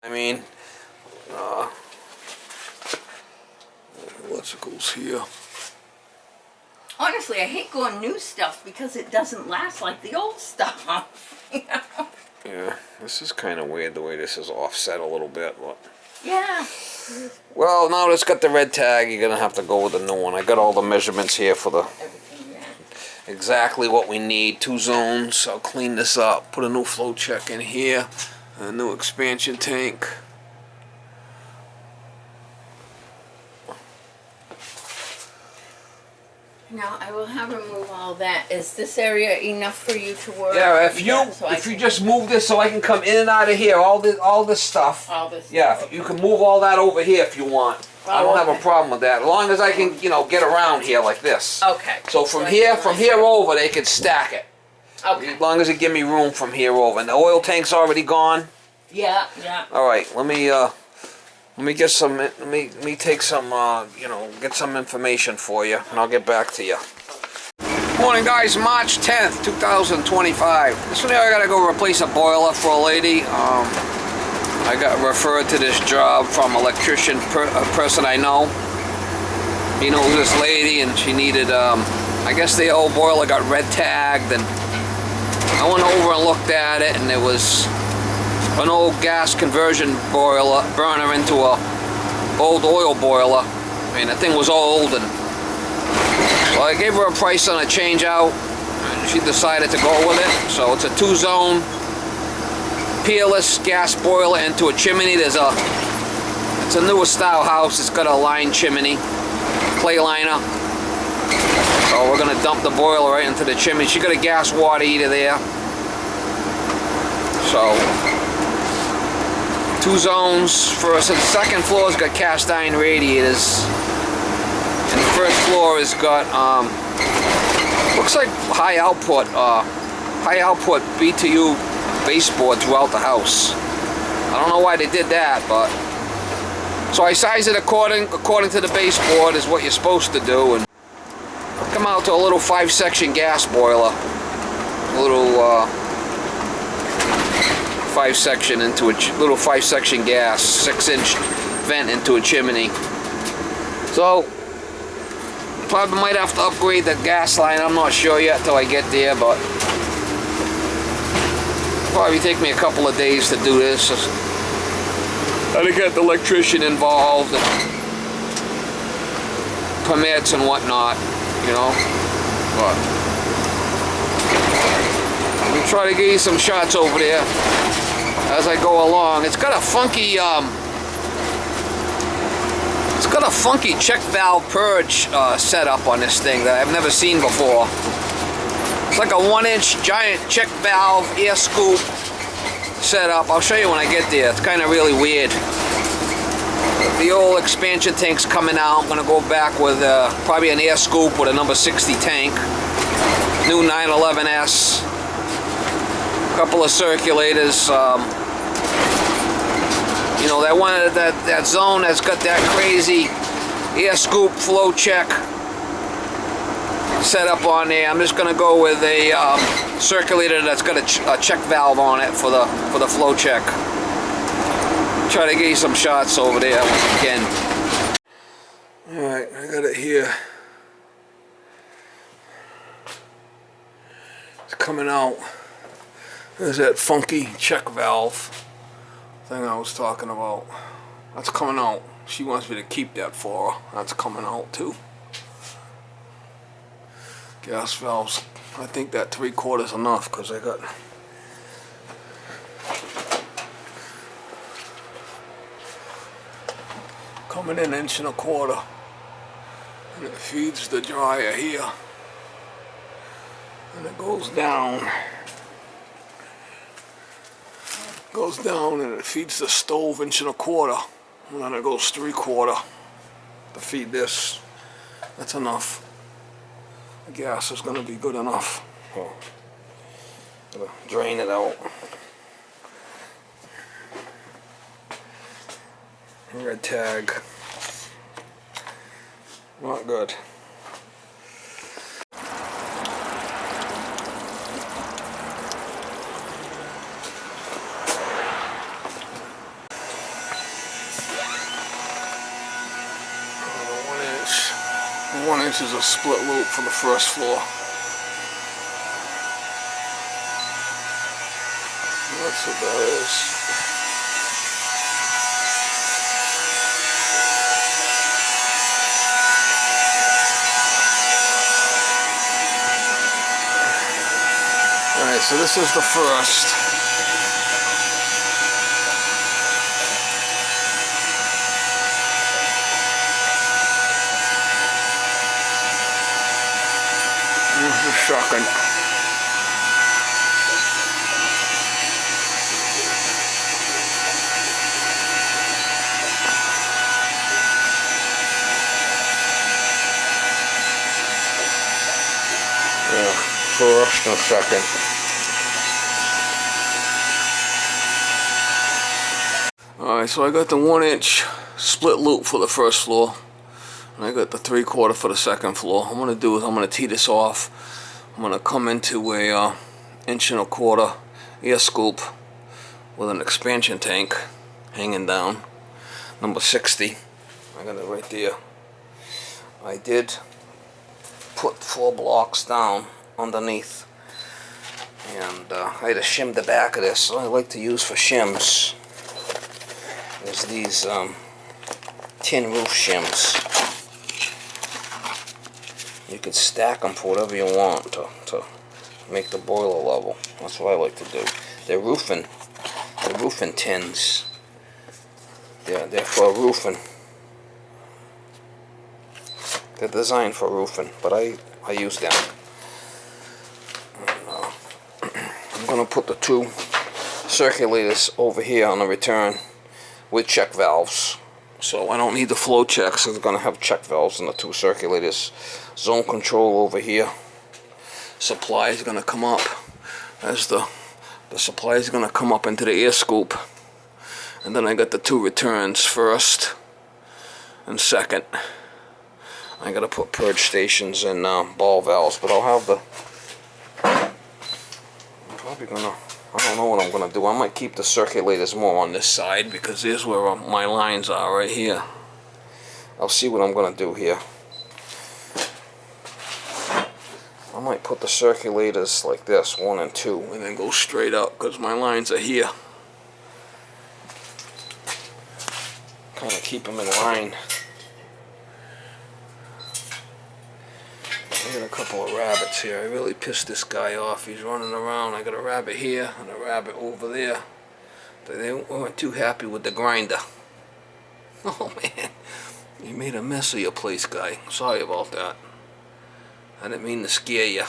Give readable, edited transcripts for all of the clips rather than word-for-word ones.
I mean, electricals here. Honestly, I hate going new stuff because it doesn't last like the old stuff. You know? Yeah, this is kind of weird the way this is offset a little bit. But Yeah. well, now it's got the red tag. You're gonna have to go with the new one. I got all the measurements here for the exactly what we need. 2 zones. I'll clean this up. Put a new flow check in here. A new expansion tank. Now I will have her move all that. Is this area enough for you to work? Yeah, if you just move this so I can come in and out of here, all this stuff. All this. Yeah, stuff. you can move all that over here if you want. I don't have a problem with that, as long as I can, get around here like this. Okay. So from here over, they can stack it. Okay. As long as it give me room from here over, and the oil tank's already gone. Yeah, yeah. All right, let me get some. Let me take some. Get some information for you, and I'll get back to you. Morning, guys. March 10th, 2025. This one here, I gotta go replace a boiler for a lady. I got referred to this job from an electrician, a person I know. He knows this lady, and she needed. I guess the old boiler got red tagged, and I went over and looked at it, and it was an old gas conversion boiler burner into a old oil boiler. I mean, the thing was old, and so I gave her a price on a change out, and she decided to go with it. So it's a 2-zone peerless gas boiler into a chimney. It's a newer style house. It's got a line chimney, clay liner. So we're gonna dump the boiler right into the chimney. She got a gas water heater there. So 2 zones. First and second floor's got cast iron radiators, and the first floor has got looks like high output BTU baseboard throughout the house. I don't know why they did that, but so I sized it according to the baseboard is what you're supposed to do, and come out to a little 5-section gas boiler, a little 5-section into a little 5-section gas, 6-inch vent into a chimney. So probably might have to upgrade the gas line. I'm not sure yet till I get there, but probably take me a couple of days to do this. I had to get the electrician involved, and permits and whatnot, But I'm gonna try to get you some shots over there as I go along. It's got a funky check valve purge setup on this thing that I've never seen before. It's like a 1-inch giant check valve air scoop setup. I'll show you when I get there. It's kind of really weird. The old expansion tank's coming out. I'm gonna go back with probably an air scoop with a number 60 tank. New 911S. Couple of circulators. That one that zone that's got that crazy air scoop flow check set up on there. I'm just gonna go with a circulator that's got a check valve on it for the flow check. Try to get you some shots over there once again. All right, I got it here. It's coming out. There's that funky check valve thing I was talking about. That's coming out. She wants me to keep that for her. That's coming out too. Gas valves. I think that 3/4 enough because I got coming in 1.25 inches, and it feeds the dryer here, and it goes down. Goes down and it feeds the stove 1.25 inches, and then it goes 3/4 to feed this. That's enough. The gas is going to be good enough. Oh. Gotta drain it out. Red tag. Not good. 1 inch is a split loop for the first floor. That's what that is. Alright, so this is the first. This is the second. Yeah, first and second. Alright, so I got the 1 inch split loop for the first floor, and I got the 3/4 for the second floor. What I'm going to do is I'm going to tee this off. I'm going to come into a 1.25 inch air scoop with an expansion tank hanging down, number 60. I got it right there. I did put 4 blocks down underneath, and I had to shim the back of this. So I like to use for shims is these tin roof shims. You could stack them for whatever you want to make the boiler level. That's what I like to do. They're roofing tins. They're for roofing. They're designed for roofing, but I use them. And, I'm gonna put the 2 circulators over here on the return with check valves. So I don't need the flow checks, so it's gonna have check valves in the 2 circulators. Zone control over here. Supply is gonna come up as the supply is gonna come up into the air scoop, and then I got the 2 returns, first and second. I gotta put purge stations and ball valves, but I'll have the. I'm probably gonna. I don't know what I'm gonna do. I might keep the circulators more on this side because here's where my lines are, right here. I'll see what I'm gonna do here. I might put the circulators like this, 1 and 2, and then go straight up because my lines are here. Kind of keep them in line. I got a couple of rabbits here. I really pissed this guy off. He's running around. I got a rabbit here and a rabbit over there. They weren't too happy with the grinder. Oh man, you made a mess of your place, guy. Sorry about that. I didn't mean to scare you.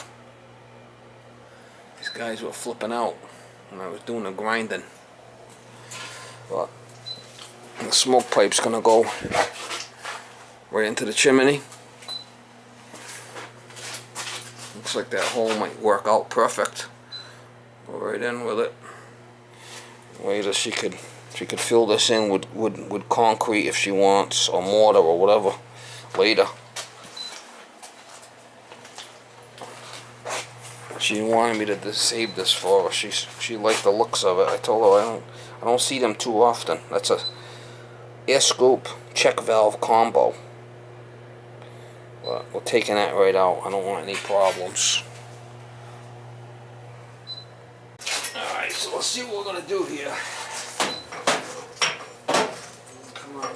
These guys were flipping out when I was doing the grinding. But the smoke pipe's gonna go right into the chimney. Looks like that hole might work out perfect. Go right in with it. Later she could fill this in with concrete if she wants, or mortar or whatever later. She wanted me to save this for her. She liked the looks of it. I told her I don't see them too often. That's a air scoop check valve combo. But we're taking that right out. I don't want any problems. Alright, so let's see what we're gonna do here. Come on.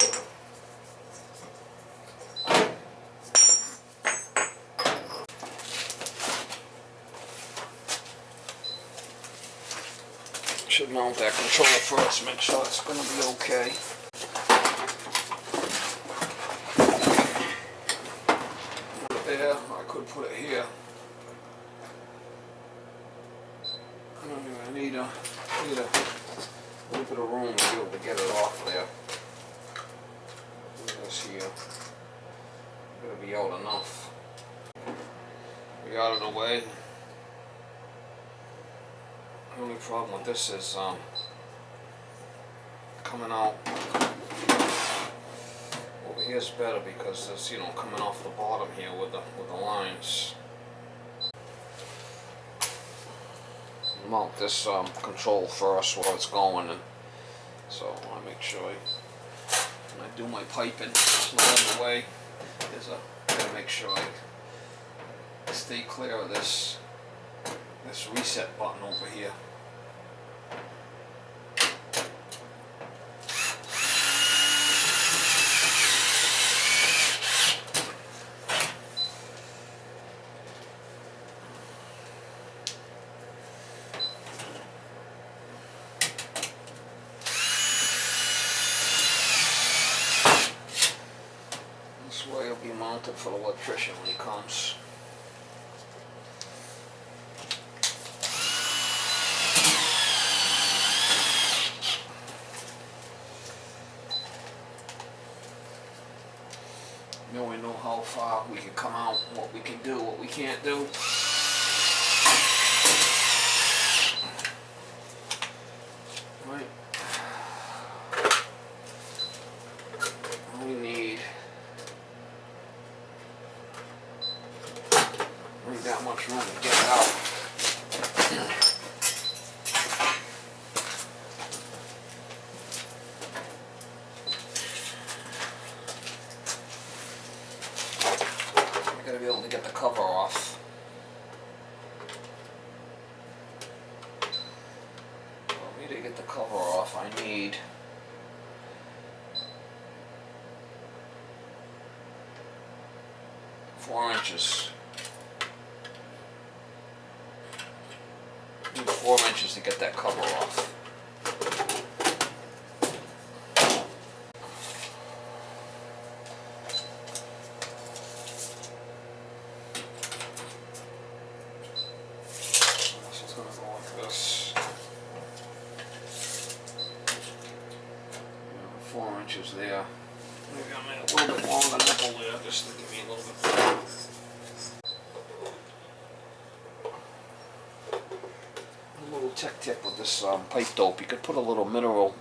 Should mount that controller first, make sure it's gonna be okay. Put it there, I could put it here. I don't even need a little bit of room to be able to get it off there. Do this here. Gotta be out enough. Be out of the way. The only problem with this is coming out over here is better because it's, you know, coming off the bottom here with the lines. Mount this control first while it's going, and so I want to make sure when I do my piping, it's not in the way. Gotta make sure I stay clear of this reset button over here. This way it'll be mounted for the electrician when he comes. Now we know how far we can come out, what we can do, what we can't do. Right. We need that much room to get it out. I gotta be able to get the cover off. For me to get the cover off, I need four inches. I need 4 inches to get that cover off. There. Maybe I'll make a little bit longer nipple there just to give me a little bit more. A little tech tip with this pipe dope. You could put a little mineral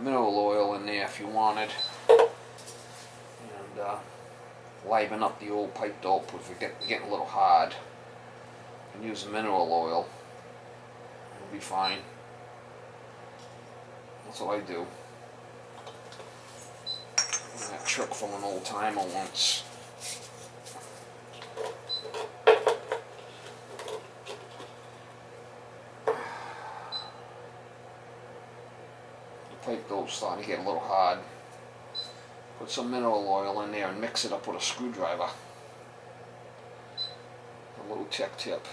oil in there if you wanted, and liven up the old pipe dope if it's getting a little hard. And use mineral oil. It'll be fine. That's what I do. That trick from an old timer once. The pipe dope's starting to get a little hard. Put some mineral oil in there and mix it up with a screwdriver. A little tech tip.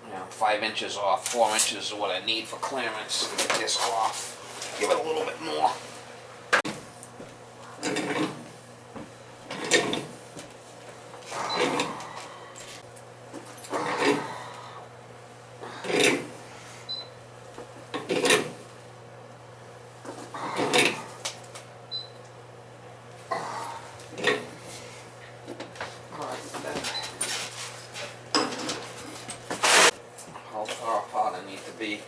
Yeah, 5 inches off, 4 inches is what I need for clearance to get this off. Give it a little bit more. How far apart I need to be.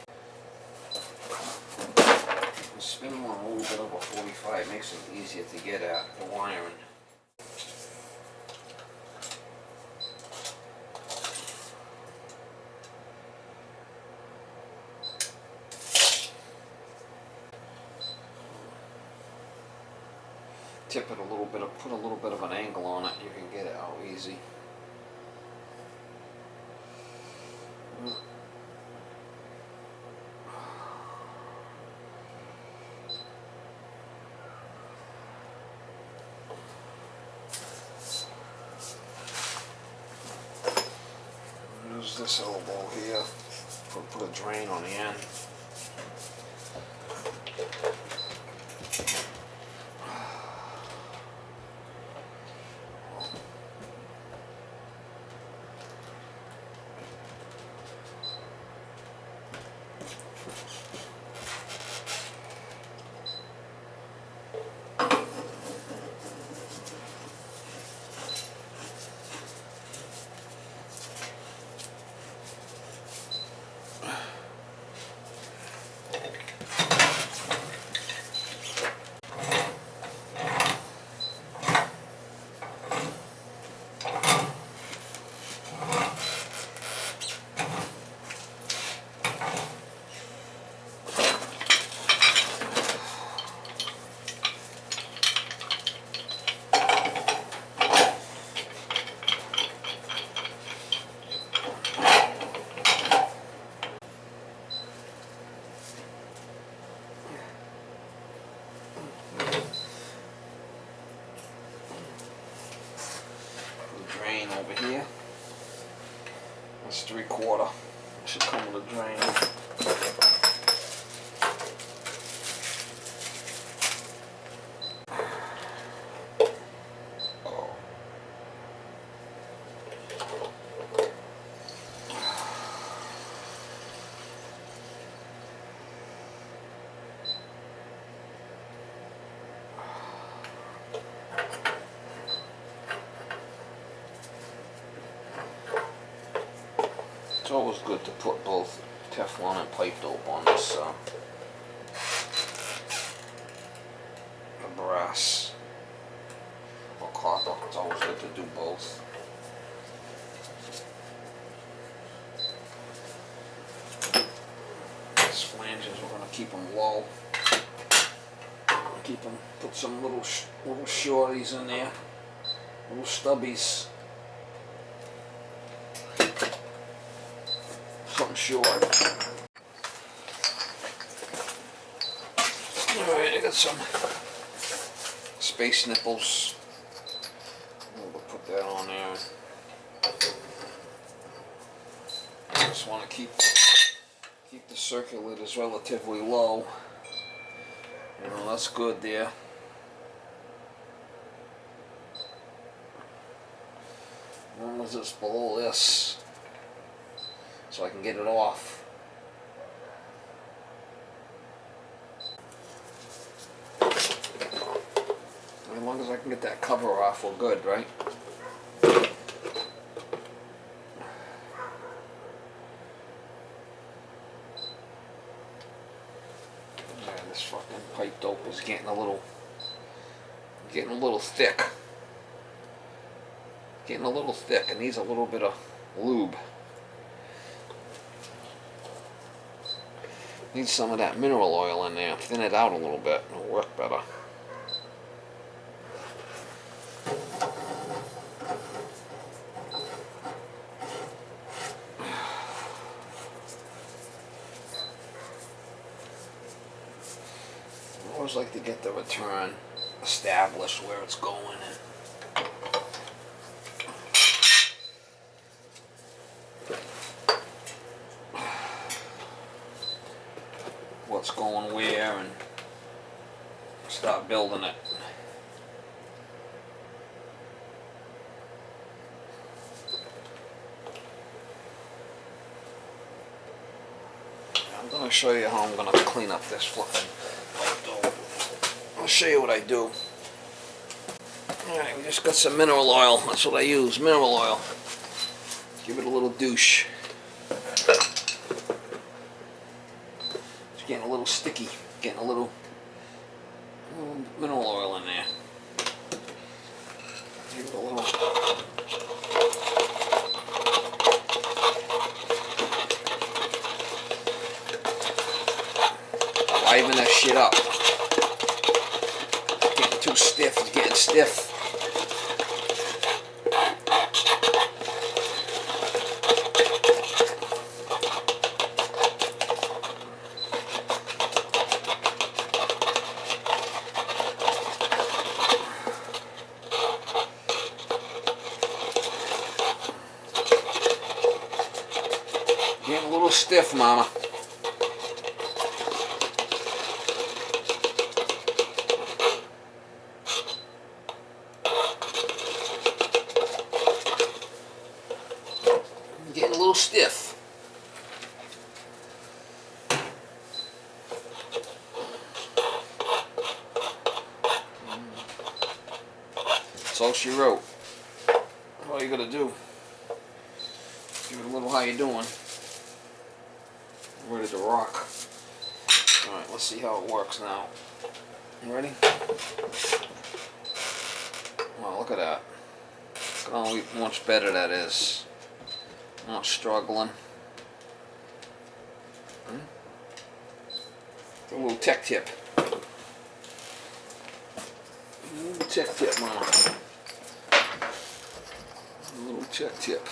The spin one a little bit over 45 makes it easier to get at the wiring. Tip it a little bit, put a little bit of an angle on it, you can get it out easy. Use this elbow here, put a drain on the end. over here. That's 3/4. Should come with a drain. It's always good to put both Teflon and pipe dope on this brass or copper. It's always good to do both. These flanges, we're going to keep them low. Keep them, put some little shorties in there, little stubbies. Something short. Alright, I got some space nipples. We'll put that on there. Just want to keep the circulators relatively low. You know, that's good there. As long as it's below this, so I can get it off. As long as I can get that cover off, we're good, right? Yeah, this fucking pipe dope is getting a little thick. Getting a little thick. It needs a little bit of lube. Needs some of that mineral oil in there. Thin it out a little bit. It'll work better. I always like to get the return established where it's going and what's going where and start building it. I'm going to show you how I'm going to clean up this flipping pipe dope. I'll show you what I do. Alright, we just got some mineral oil. That's what I use, mineral oil. Give it a little douche. It's getting a little sticky. Getting a little mineral oil in there. Give it a little. Liven that shit up. It's getting too stiff. It's getting stiff. Getting a little stiff, mama. Getting a little stiff. That's all she wrote. All you gotta do. Give it a little how you doing. Ready to rock. Alright, let's see how it works now. You ready? Wow, look at that. Look how much better that is. Not struggling. A little tech tip. A little tech tip, man. A little tech tip.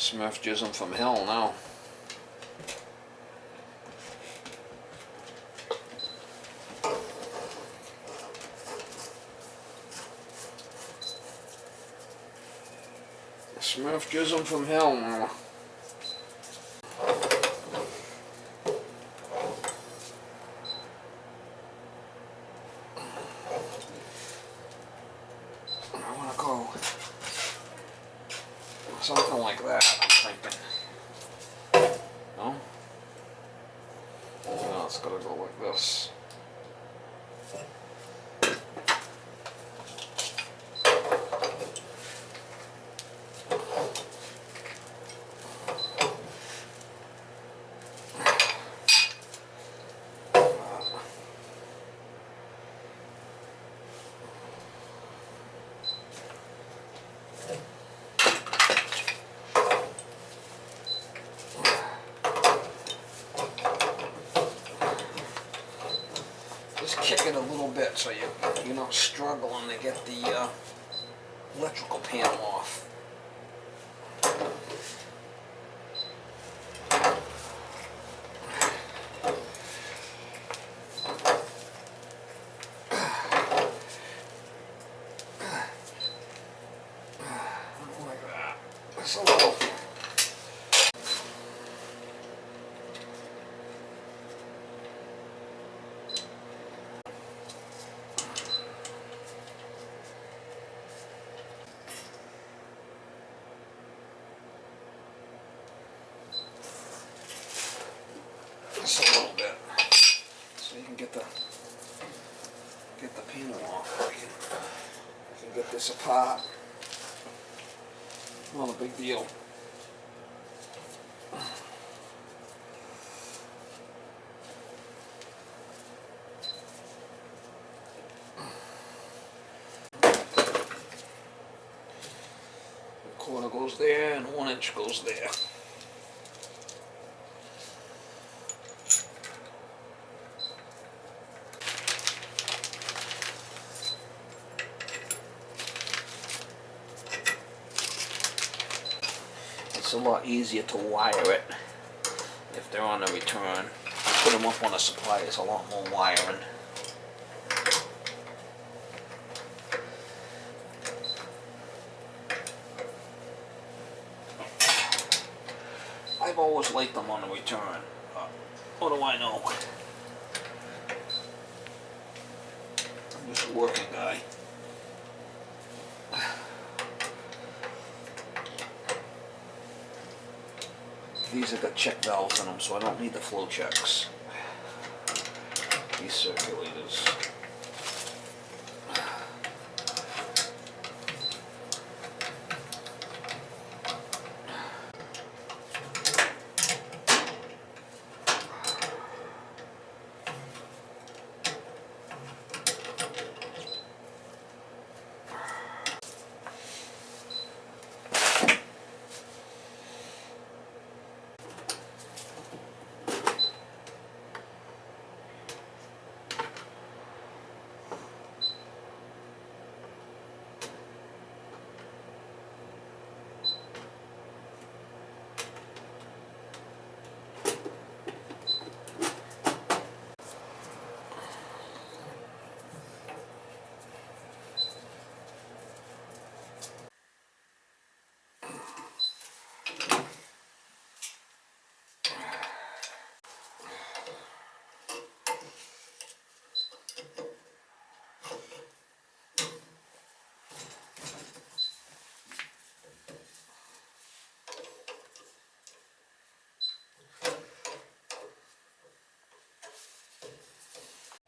Smurf jizzing from hell now. Smurf jizzing from hell now. I want to go something like that, I'm thinking. No? No, it's gotta go like this. Just kick it a little bit so you're not struggling to get the electrical panel off. Like that. Just a little. Just a little bit, so you can get the panel off. I can get this apart. Not a big deal. A quarter goes there, and 1 inch goes there. It's a lot easier to wire it if they're on a return. Put them up on a supply, it's a lot more wiring. I've always liked them on a return. What do I know? I'm just a working guy. These have got check valves in them, so I don't need the flow checks. These circulators.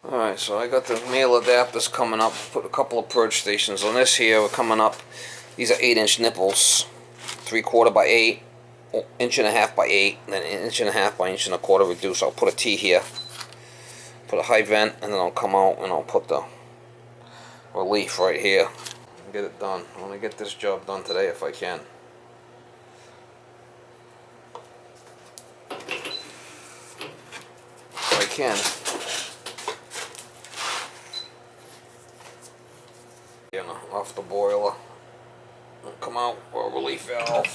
Alright, so I got the male adapters coming up. Put a couple of purge stations on this here. We're coming up. These are 8-inch nipples. 3/4 by 8. 1.5 by 8. Then 1.5 by 1.25 reduce. I'll put a T here. Put a high vent, and then I'll come out and I'll put the relief right here. Get it done. I want to get this job done today if I can. If I can. Off the boiler and come out for a relief valve.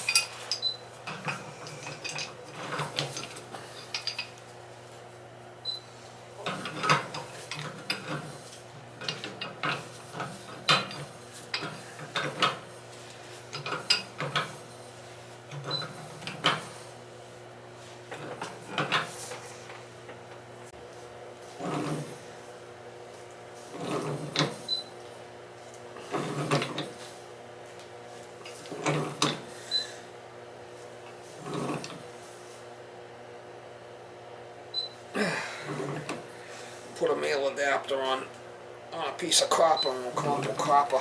Put a male adapter on a piece of copper and we'll come up with copper.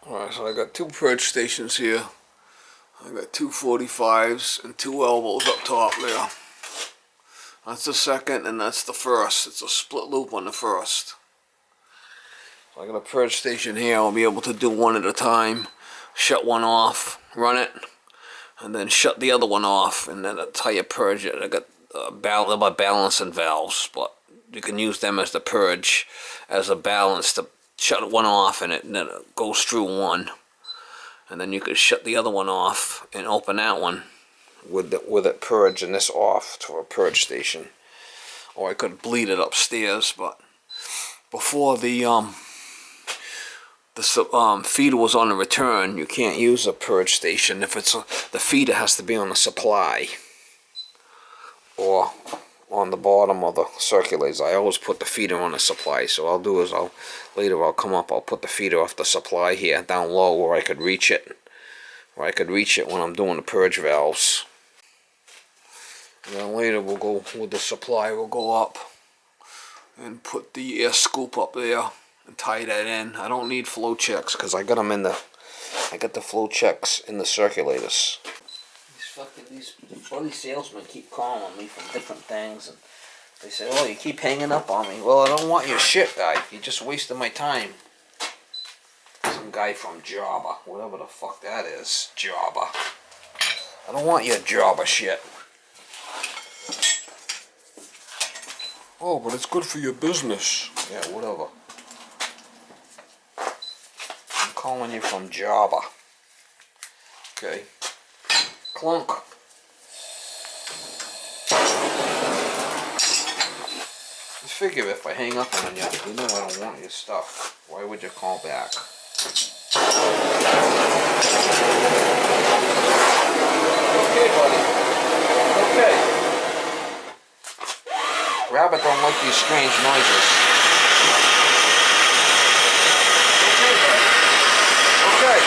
Alright, so I got two purge stations here. I got two 45s and two elbows up top there. That's the second and that's the first. It's a split loop on the first. So I got a purge station here. I'll be able to do one at a time. Shut one off, run it, and then shut the other one off, and then that's how you purge it. I got balancing valves, but you can use them as the purge, as a balance to shut one off, and then it goes through one, and then you could shut the other one off and open that one with it purge and this off to a purge station. Or I could bleed it upstairs, but before the feeder was on the return, you can't use a purge station if it's the feeder has to be on the supply or on the bottom of the circulators. I always put the feeder on the supply, so I'll do is later I'll put the feeder off the supply here down low where I could reach it, when I'm doing the purge valves. And then later we'll go with the supply, we'll go up and put the air scoop up there and tie that in. I don't need flow checks because I got them in I got the flow checks in the circulators. These bloody salesmen keep calling me from different things, and they say, "Oh, you keep hanging up on me." Well, I don't want your shit, guy. You're just wasting my time. Some guy from Java, whatever the fuck that is, Java. I don't want your Java shit. Oh, but it's good for your business. Yeah, whatever. I'm calling you from Java. Okay. Clunk. Just figure if I hang up on you, you know I don't want your stuff. Why would you call back? Okay, buddy. Okay. Rabbit don't like these strange noises. Okay, buddy. Okay.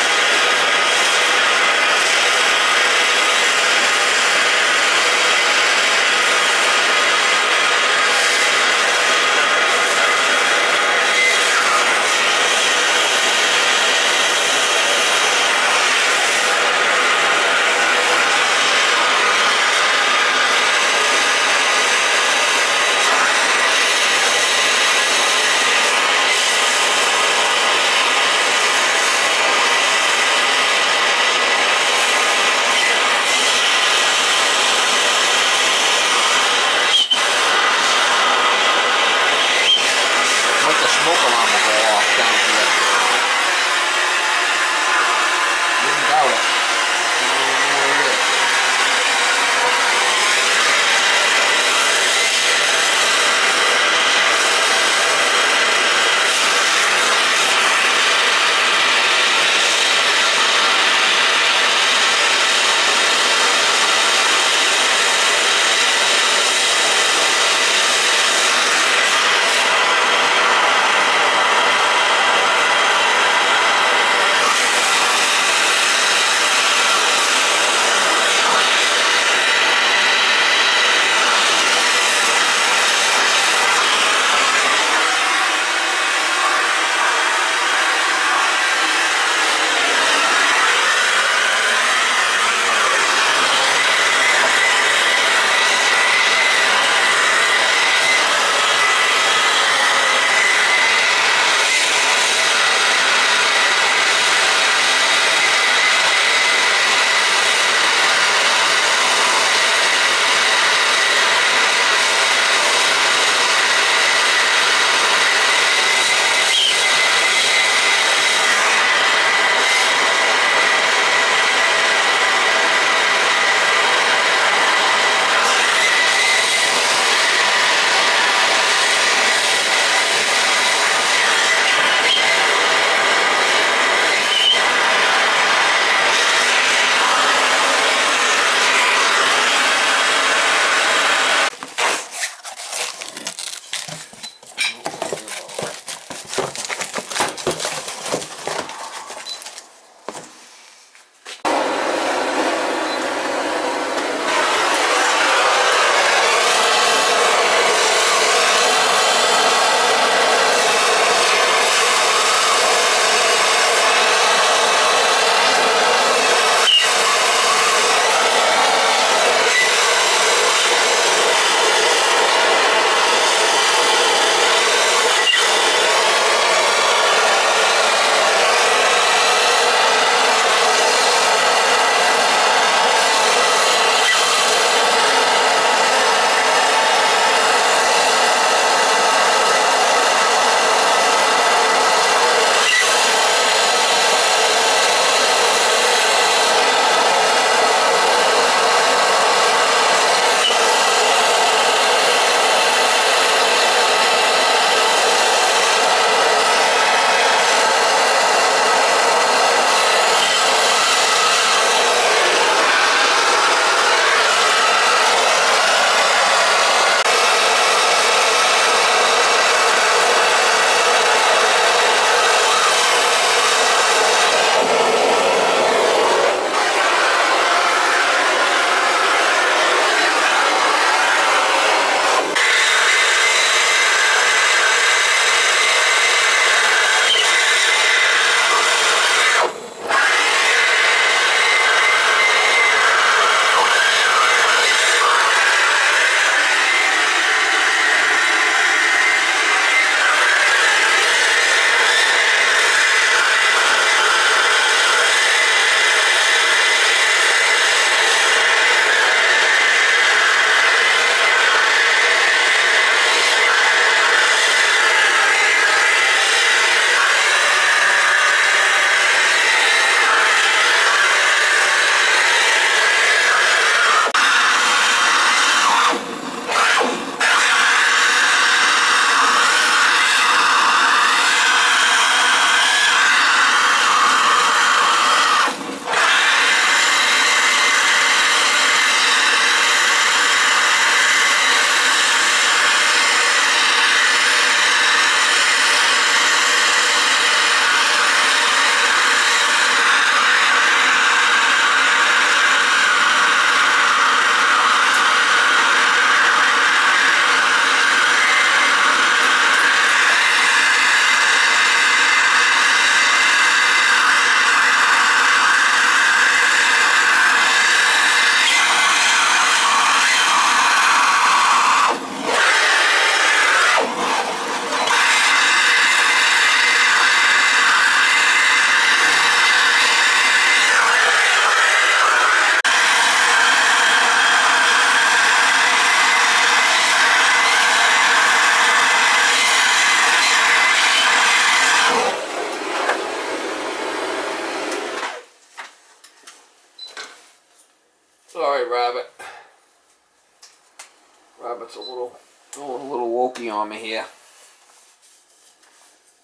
Rabbit's going a little wokey on me here.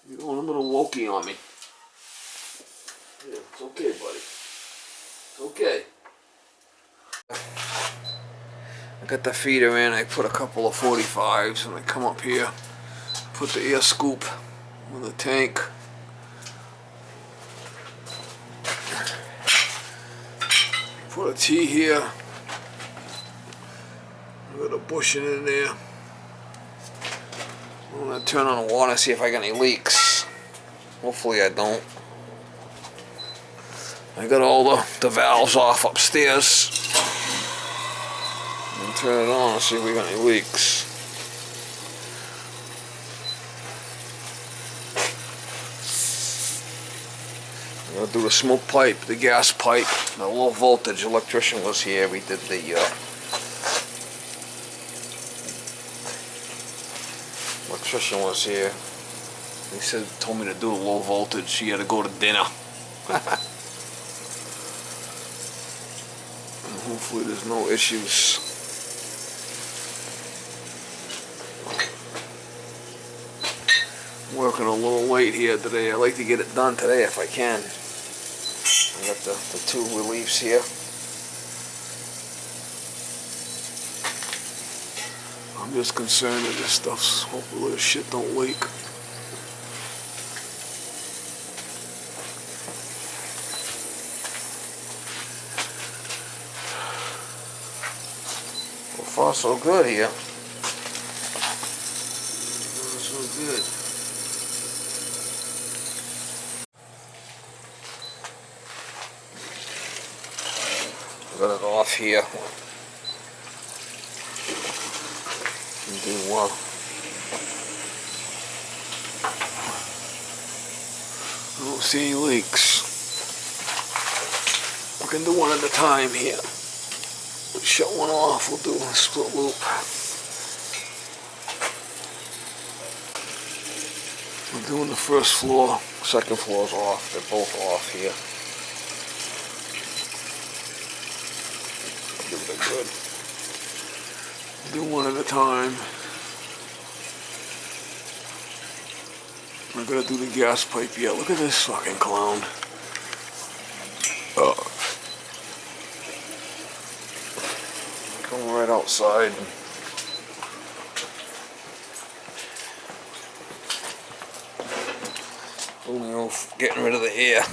You're going a little wokey on me. Yeah, it's okay, buddy. It's okay. I got the feeder in. I put a couple of 45s, and I come up here, put the air scoop in the tank. Put a T here. Got a bushing in there. I'm gonna turn on the water and see if I got any leaks. Hopefully I don't. I got all the valves off upstairs. And turn it on and see if we got any leaks. I'm gonna do the smoke pipe, the gas pipe, the low voltage. Electrician was here. We did the electrician was here. He told me to do the low voltage. He had to go to dinner. And hopefully there's no issues. Working a little late here today. I like to get it done today if I can. I got the two reliefs here. I'm just concerned that this stuff's, hopefully this shit don't leak. So far so good here. So good. Got it off here. Do I don't see any leaks. We can do one at a time here. Shut one off. We'll do a split loop. We're doing the first floor. Second floor's off. They're both off here. They're good. Do one at a time. I'm gonna do the gas pipe yet. Look at this fucking clown. Come right outside. Only getting rid of the air.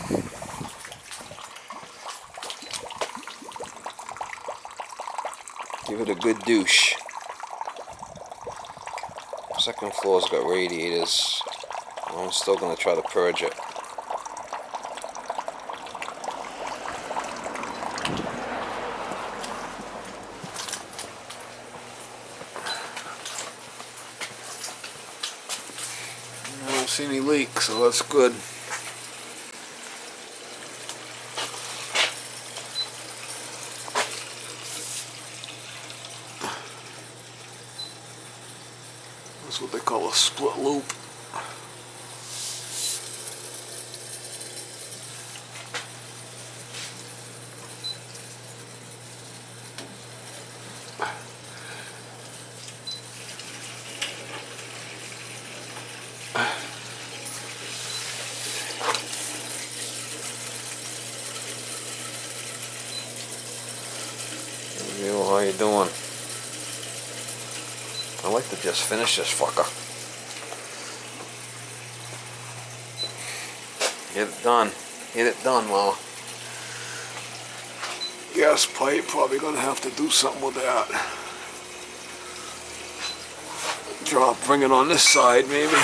Give it a good douche. Second floor's got radiators. I'm still going to try to purge it. I don't see any leaks, so that's good. That's what they call a split loop. How you doing? I like to just finish this fucker. Get it done. Get it done, Mama. Gas pipe, probably gonna have to do something with that. Bring it on this side, maybe. I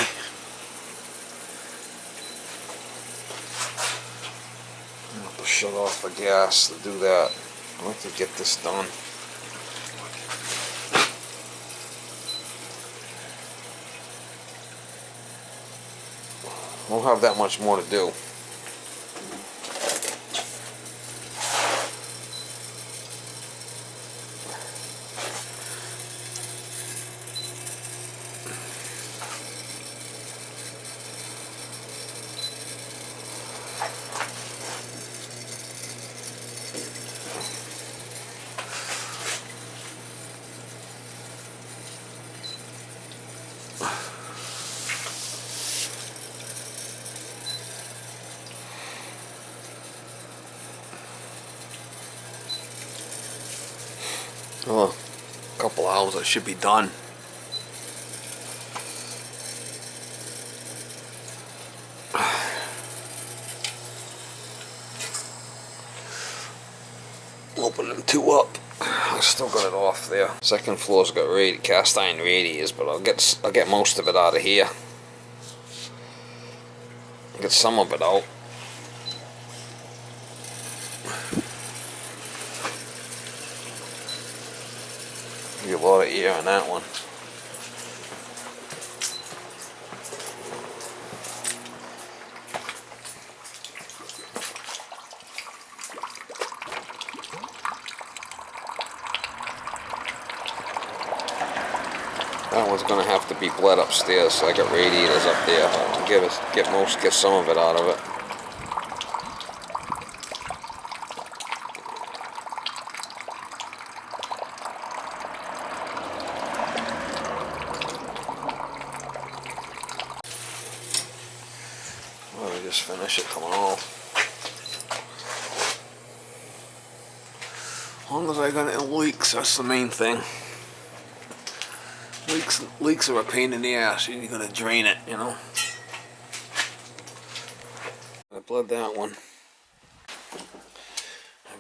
have to shut off the gas to do that. I like to get this done. Won't have that much more to do. Oh, a couple hours, I should be done. Open them two up. I still got it off there. Second floor's got cast iron radiators, but I'll get most of it out of here. Get some of it out. Get a lot of air in that one. That one's gonna have to be bled upstairs, so I got radiators up there. I'll get some of it out of it. Let me just finish it tomorrow. As long as I got any leaks, that's the main thing. Leaks are a pain in the ass. You're gonna drain it, you know. I bled that one. I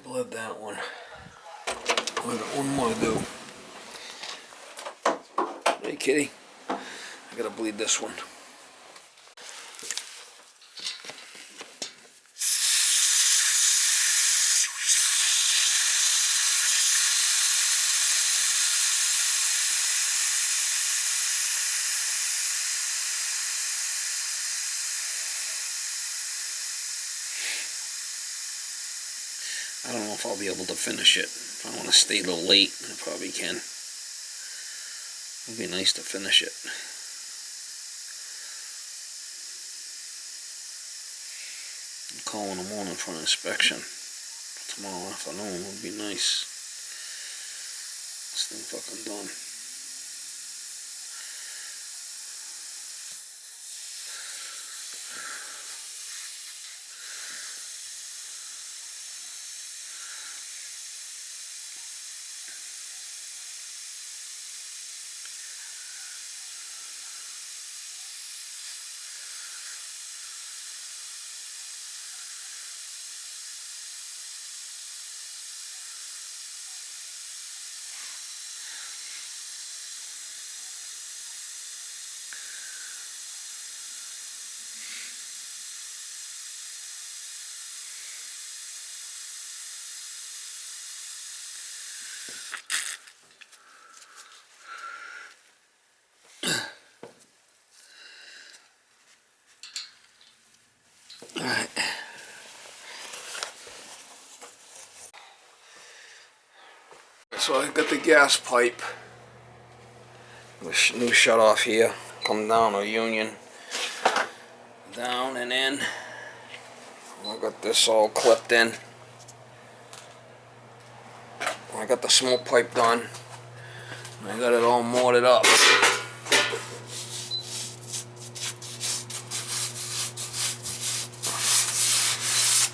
got one more to do. Hey kitty, I gotta bleed this one. I don't know if I'll be able to finish it. If I want to stay till late, I probably can. It'd be nice to finish it. I'm calling in the morning for an inspection. Tomorrow afternoon would be nice. This thing fucking done. Alright. So I got the gas pipe. The new shut off here. Come down a union. Down and in. I got this all clipped in. I got the smoke pipe done. I got it all mortared up.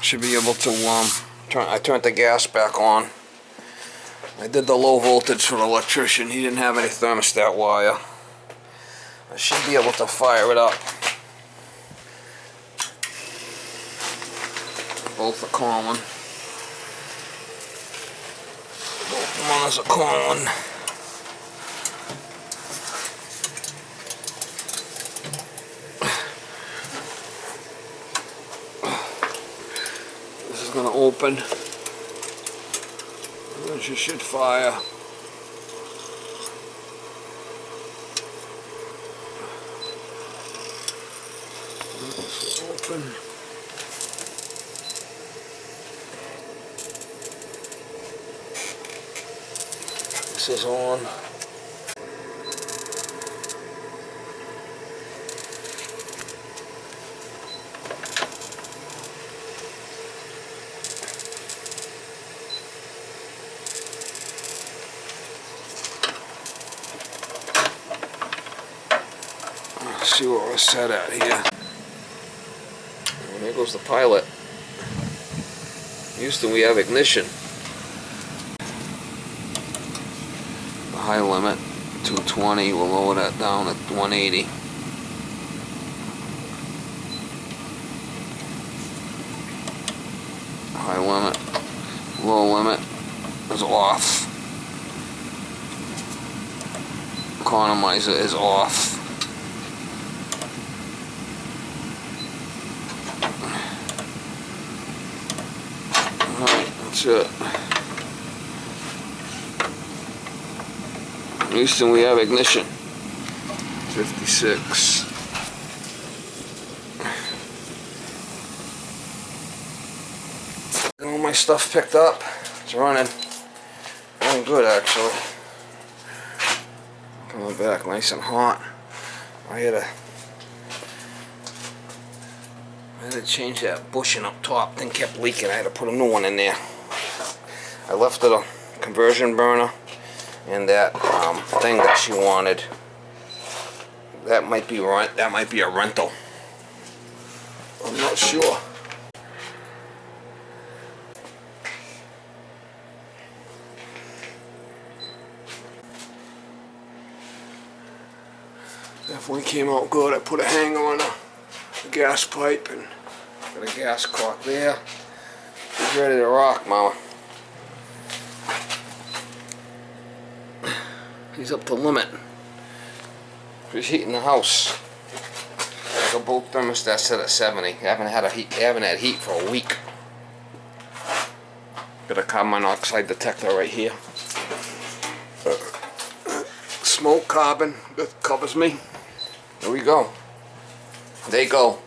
Should be able to I turned the gas back on. I did the low voltage for the electrician. He didn't have any thermostat wire. I should be able to fire it up. Both are calling. Both motors are calling. This is going to open. Then she should fire. This will open. This is on. Let's see what we're set at here. Well, there goes the pilot. Houston, we have ignition. high limit, 220. We'll lower that down at 180. High limit, low limit is off. Economizer is off. Alright, that's it. Houston, we have ignition. 56. All my stuff picked up. It's running. Running good, actually. Coming back nice and hot. I had to change that bushing up top. Thing kept leaking. I had to put a new one in there. I left it a conversion burner and that thing that she wanted. That might be a rental. I'm not sure. Definitely came out good. I put a hanger on a gas pipe and got a gas cock there. She's ready to rock, Mama. He's up to limit. She's heating the house. I got both thermostats set at 70. I haven't had heat for a week. Got a carbon monoxide detector right here. Smoke carbon that covers me. There we go. There you go.